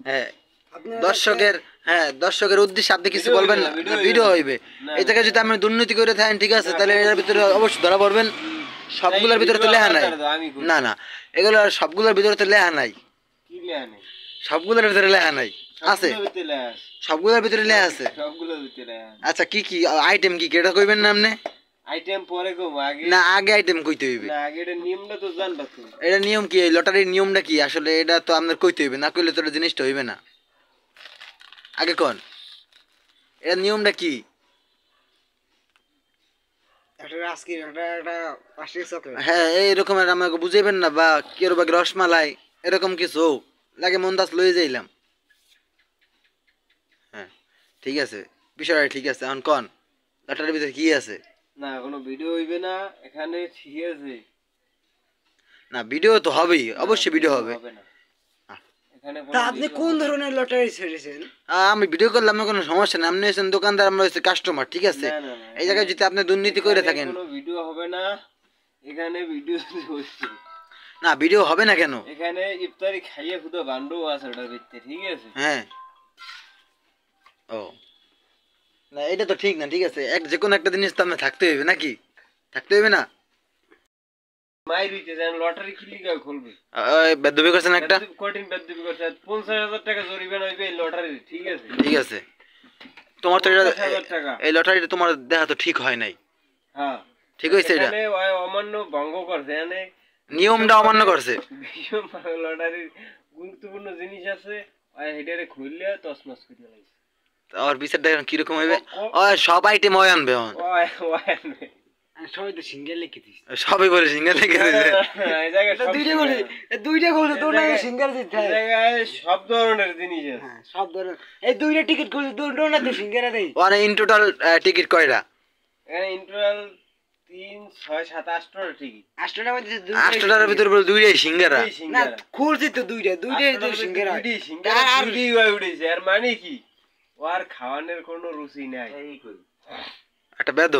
হ্যাঁ দর্শকের দর্শকের উদ্দেশ্যে আপনি কিছু বলবেন না? ভিডিও হইবে এই জায়গায় যদি আপনি দুর্নীতি করে থাকেন ঠিক আছে তাহলে এর ভিতরে অবশ্যই ধরা পড়বেন। সবগুলোর ভিতরে তো লেখা নাই। না না এগুলো সবগুলোর ভিতরে তো লেখা নাই। সবগুলোর ভিতরে লেখা নাই। আছে সবগুলোর ভিতরে লেখা আছে। আচ্ছা কি কি আইটেম কি এটা কইবেন না আপনি? আইটেম পরে কম আগে না আগে আইটেম কইতে হইবে। না আগে এটা নিয়মটা তো জানবা তুমি। এটা নিয়ম কি? লটারির নিয়মটা কি আসলে? এটা তো আপনার কইতে হইবে, না কইলে তো জিনিসটা হইবে না। আগে কোন এটা নিয়মটা কি? হ্যাঁ এইরকম আমাকে বুঝাইবেন না, বা কেউ বা রসমালাই এরকম কিছু লাগে মন্দাজ লয়ে যাইলাম। হ্যাঁ ঠিক আছে বিষয়টা ঠিক আছে। এখন কোন লটারির ভিতরে কি আছে? না কোনো ভিডিও হইবে না এখানে, ঠিক আছে? না ভিডিও তো হবেই, অবশ্যই ভিডিও হবে। আপনি কোন ধরনের লটারি ছেড়েছেন? আমি ভিডিও করলাম না, কোনো সমস্যা নেই। আপনি হচ্ছেন দোকানদার, আমরা হচ্ছে কাস্টমার, ঠিক আছে? এই জায়গায় যদি আপনি দুর্নীতি করে থাকেন কোনো ভিডিও হবে না এখানে। ভিডিও হচ্ছে না, ভিডিও হবে না কেন? এখানে ইফতারি খাইয়ে খুদা বান্ডও আছে ওটার ভিতরে, ঠিক আছে? হ্যাঁ ও না এটা তো ঠিক না, ঠিক আছে? যে কোনো একটা জিনিস তো আপনার থাকতে হইবে, নাকি? থাকতে হইবে না? মাইরিতে যেন লটারি কি লিগা খুলবে? বেদবি করছেন একটা কঠিন বেদবি করছে। 50,000 টাকা জরিমানা হইবে এই লটারি, ঠিক আছে? ঠিক আছে তোমার তো এটা এই লটারিটা তোমার দেখা তো ঠিক হয় নাই। হ্যাঁ ঠিক হইছে? এটা এখানে অমান্য ভঙ্গ করছে, মানে নিয়মটা অমান্য করছে। লটারির গুরুত্বপূর্ণ জিনিস আছে হেডারে খুললে তছনছ করে লাগছে। আর বিচারটা কিরকম হইবে? সব আইটেম ওই আনবে সবাই তো সিঙ্গেল লিখে দিস, সবই বলে সিঙ্গেল লিখে দিছে। দুইটা করে তোর নাকি সিঙ্গেল দিতে হয়। জায়গায় সব ধরনের জিনিস আছে। হ্যাঁ সব ধরনের। এই দুইটা টিকিট করে দুটো না তো সিঙ্গেল দেই। ওয়ান ইন টোটাল টিকিট কয়টা? এখানে ইন টোটাল 3 6 7 8টা টিকিট। 8টার মধ্যে 8টার ভিতরে বলে দুইটাই সিঙ্গারা। না খুলছি তো দুইটাই তো সিঙ্গারা। দুইটাই সিঙ্গারা আর দুই হয় উঠেছে। আর মানে কি ওর খাওয়ানোর কোনো রুচি নাই। এই কই একটা বেদ